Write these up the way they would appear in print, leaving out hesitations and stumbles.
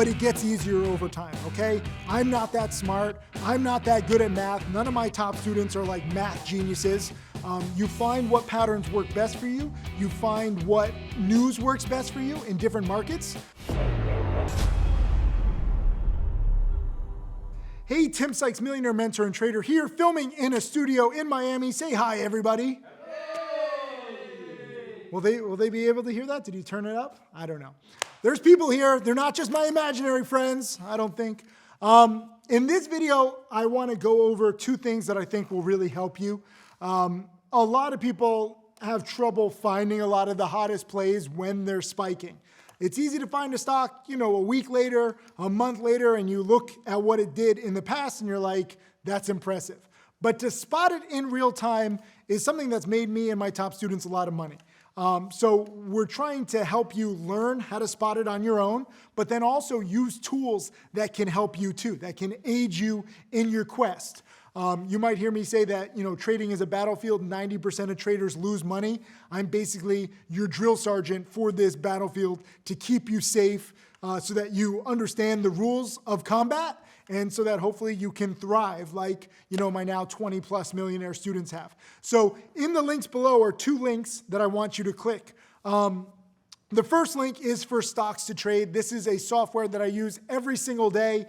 but it gets easier over time, okay? I'm not that smart. I'm not that good at math. None of my top students are like math geniuses. You find what patterns work best for you. You find what news works best for you in different markets. Hey, Tim Sykes, millionaire mentor and trader here, filming in a studio in Miami. Say hi, everybody. Hey. Will they be able to hear that? Did he turn it up? I don't know. There's people here. They're not just my imaginary friends, I don't think. In this video, I want to go over two things that I think will really help you. A lot of people have trouble finding a lot of the hottest plays when they're spiking. It's easy to find a stock, a week later, a month later, and you look at what it did in the past and you're like, that's impressive. But to spot it in real time is something that's made me and my top students a lot of money. So we're trying to help you learn how to spot it on your own, but then also use tools that can help you too, that can aid you in your quest. You might hear me say that, trading is a battlefield. 90% of traders lose money. I'm basically your drill sergeant for this battlefield to keep you safe so that you understand the rules of combat and so that hopefully you can thrive like, my now 20 plus millionaire students have. So in the links below are two links that I want you to click. The first link is for Stocks to Trade. This is a software that I use every single day.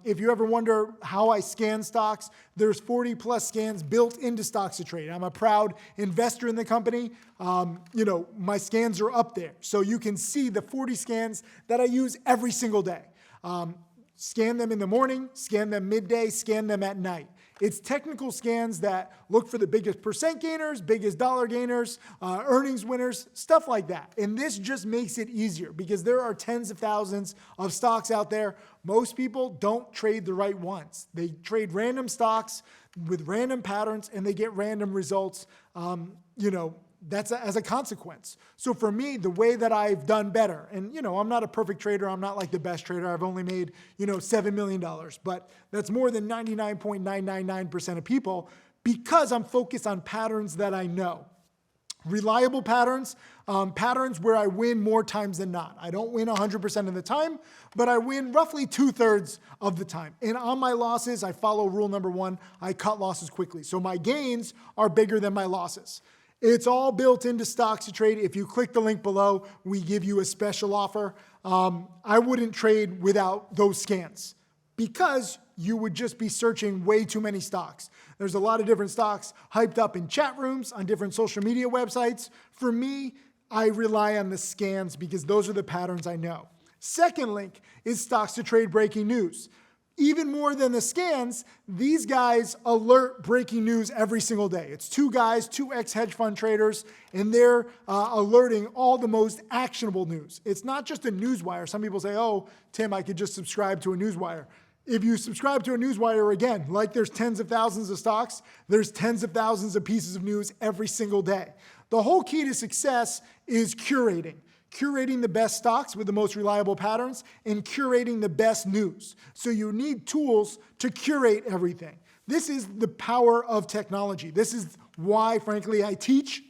If you ever wonder how I scan stocks, there's 40 plus scans built into Stocks to Trade. I'm a proud investor in the company. My scans are up there. So you can see the 40 scans that I use every single day. Scan them in the morning, scan them midday, scan them at night. It's technical scans that look for the biggest percent gainers, biggest dollar gainers, earnings winners, stuff like that. And this just makes it easier because there are tens of thousands of stocks out there. Most people don't trade the right ones. They trade random stocks with random patterns and they get random results, that's as a consequence. So for me, the way that I've done better, and I'm not a perfect trader, I'm not like the best trader, I've only made, $7 million, but that's more than 99.999% of people because I'm focused on patterns that I know. Reliable patterns, patterns where I win more times than not. I don't win 100% of the time, but I win roughly 2/3 of the time. And on my losses, I follow rule number 1, I cut losses quickly. So my gains are bigger than my losses. It's all built into Stocks to Trade. If you click the link below, we give you a special offer. I wouldn't trade without those scans because you would just be searching way too many stocks. There's a lot of different stocks hyped up in chat rooms, on different social media websites. For me, I rely on the scans because those are the patterns I know. Second link is Stocks to Trade breaking news. Even more than the scans, these guys alert breaking news every single day. It's two guys, two ex-hedge fund traders, and they're alerting all the most actionable news. It's not just a newswire. Some people say, oh, Tim, I could just subscribe to a newswire. If you subscribe to a newswire, again, like there's tens of thousands of stocks, there's tens of thousands of pieces of news every single day. The whole key to success is curating the best stocks with the most reliable patterns and curating the best news. So you need tools to curate everything. This is the power of technology. This is why, frankly, I teach.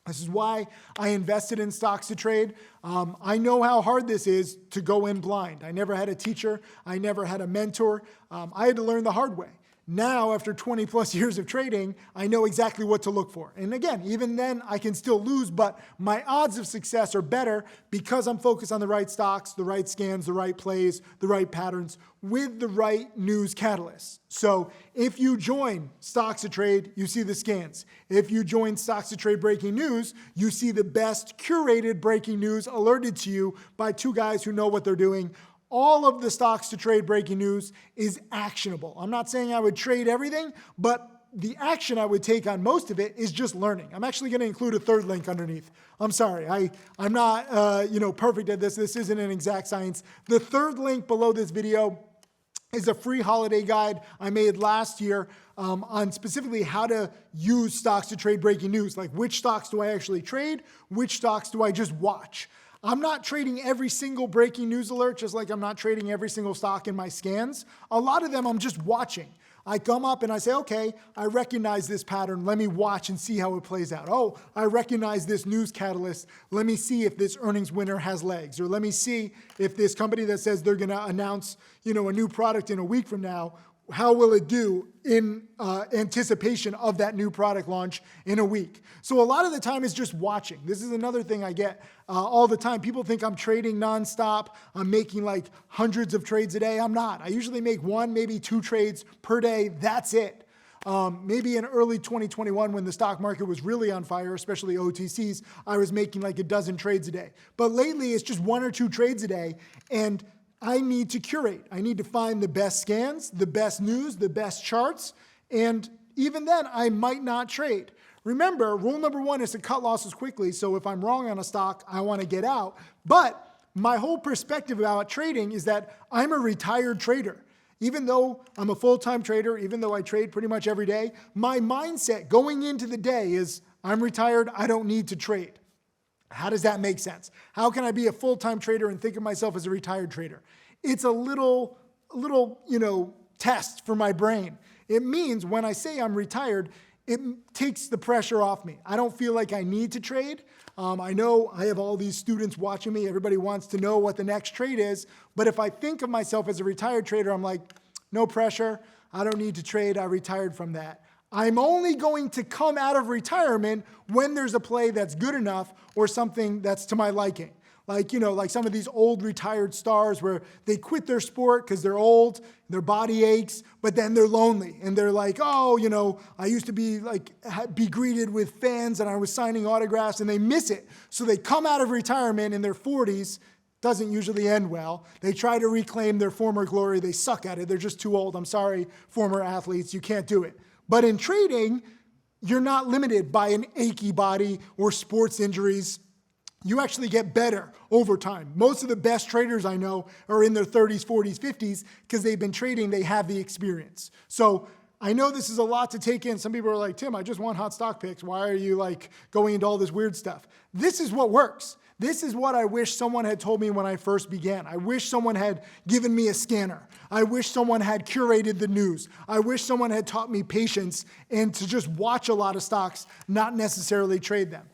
This is why I invested in Stocks to Trade. I know how hard this is to go in blind. I never had a teacher. I never had a mentor. I had to learn the hard way. Now, after 20 plus years of trading, I know exactly what to look for. And again, even then I can still lose, but my odds of success are better because I'm focused on the right stocks, the right scans, the right plays, the right patterns with the right news catalysts. So if you join Stocks to Trade, you see the scans. If you join Stocks to Trade breaking news, you see the best curated breaking news alerted to you by two guys who know what they're doing. All of the Stocks to Trade breaking news is actionable. I'm not saying I would trade everything, but the action I would take on most of it is just learning. I'm actually going to include a third link underneath. I'm sorry, I'm not perfect at this. This isn't an exact science. The third link below this video is a free holiday guide I made last year on specifically how to use Stocks to Trade breaking news. Like which stocks do I actually trade? Which stocks do I just watch? I'm not trading every single breaking news alert, just like I'm not trading every single stock in my scans. A lot of them I'm just watching. I come up and I say, okay, I recognize this pattern. Let me watch and see how it plays out. Oh, I recognize this news catalyst. Let me see if this earnings winner has legs. Or let me see if this company that says they're going to announce, a new product in a week from now, how will it do in anticipation of that new product launch in a week? So a lot of the time is just watching. This is another thing I get all the time. People think I'm trading nonstop. I'm making like hundreds of trades a day. I'm not. I usually make one, maybe two trades per day. That's it. Maybe in early 2021 when the stock market was really on fire, especially OTCs, I was making like a dozen trades a day. But lately it's just one or two trades a day, and I need to curate. I need to find the best scans, the best news, the best charts, and even then I might not trade. Remember, rule number one is to cut losses quickly, so if I'm wrong on a stock, I want to get out. But my whole perspective about trading is that I'm a retired trader. Even though I'm a full-time trader, even though I trade pretty much every day, my mindset going into the day is I'm retired, I don't need to trade. How does that make sense? How can I be a full-time trader and think of myself as a retired trader? It's a little, test for my brain. It means when I say I'm retired, it takes the pressure off me. I don't feel like I need to trade. I know I have all these students watching me. Everybody wants to know what the next trade is. But if I think of myself as a retired trader, I'm like, no pressure. I don't need to trade. I retired from that. I'm only going to come out of retirement when there's a play that's good enough or something that's to my liking. Like some of these old retired stars where they quit their sport because they're old, their body aches, but then they're lonely. And they're like, I used to be greeted with fans and I was signing autographs, and they miss it. So they come out of retirement in their 40s. Doesn't usually end well. They try to reclaim their former glory. They suck at it. They're just too old. I'm sorry, former athletes, you can't do it. But in trading, you're not limited by an achy body or sports injuries. You actually get better over time. Most of the best traders I know are in their 30s, 40s, 50s because they've been trading, they have the experience. So I know this is a lot to take in. Some people are like, Tim, I just want hot stock picks. Why are you going into all this weird stuff? This is what works. This is what I wish someone had told me when I first began. I wish someone had given me a scanner. I wish someone had curated the news. I wish someone had taught me patience and to just watch a lot of stocks, not necessarily trade them.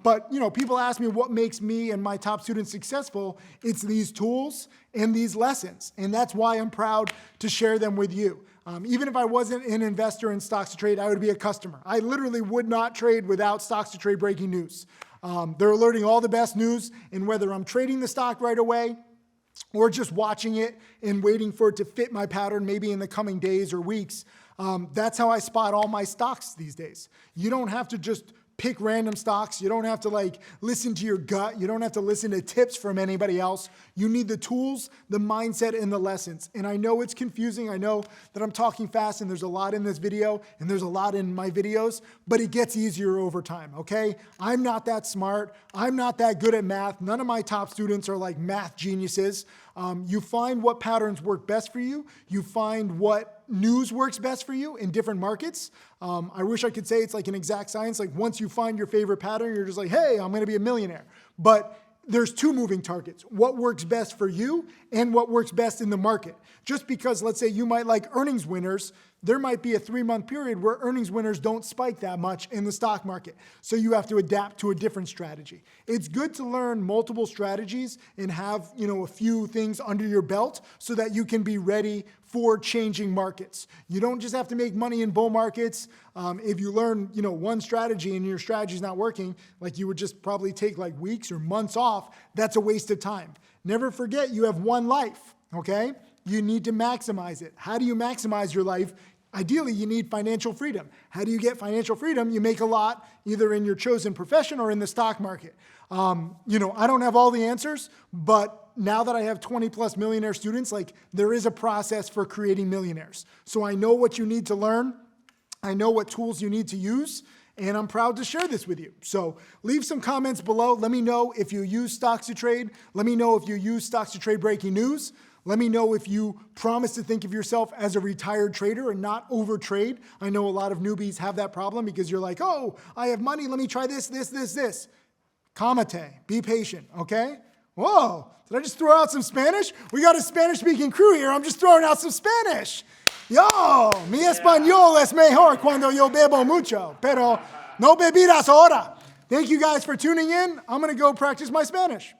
But people ask me what makes me and my top students successful. It's these tools and these lessons. And that's why I'm proud to share them with you. Even if I wasn't an investor in Stocks to Trade, I would be a customer. I literally would not trade without Stocks to Trade breaking news. They're alerting all the best news, and whether I'm trading the stock right away or just watching it and waiting for it to fit my pattern maybe in the coming days or weeks, that's how I spot all my stocks these days. You don't have to just pick random stocks. You don't have to listen to your gut. You don't have to listen to tips from anybody else. You need the tools, the mindset, and the lessons. And I know it's confusing. I know that I'm talking fast and there's a lot in this video and there's a lot in my videos, but it gets easier over time, okay? I'm not that smart. I'm not that good at math. None of my top students are like math geniuses. You find what patterns work best for you. You find what news works best for you in different markets. I wish I could say it's like an exact science. Like once you find your favorite pattern, you're just like, hey, I'm going to be a millionaire. But there's two moving targets, what works best for you and what works best in the market. Just because, let's say you might like earnings winners, there might be a 3-month period where earnings winners don't spike that much in the stock market. So you have to adapt to a different strategy. It's good to learn multiple strategies and have, a few things under your belt so that you can be ready for changing markets. You don't just have to make money in bull markets. If you learn, one strategy and your strategy is not working, you would just probably take weeks or months off. That's a waste of time. Never forget you have one life, okay? You need to maximize it. How do you maximize your life? Ideally, you need financial freedom. How do you get financial freedom? You make a lot either in your chosen profession or in the stock market. I don't have all the answers, but now that I have 20 plus millionaire students, there is a process for creating millionaires. So I know what you need to learn. I know what tools you need to use, and I'm proud to share this with you. So leave some comments below. Let me know if you use Stocks to Trade. Let me know if you use Stocks to Trade breaking news. Let me know if you promise to think of yourself as a retired trader and not overtrade. I know a lot of newbies have that problem because you're like, oh, I have money. Let me try this. Calmate. Be patient, okay? Whoa, did I just throw out some Spanish? We got a Spanish-speaking crew here. I'm just throwing out some Spanish. Yo, mi español es mejor cuando yo bebo mucho, pero no bebidas ahora. Thank you guys for tuning in. I'm going to go practice my Spanish.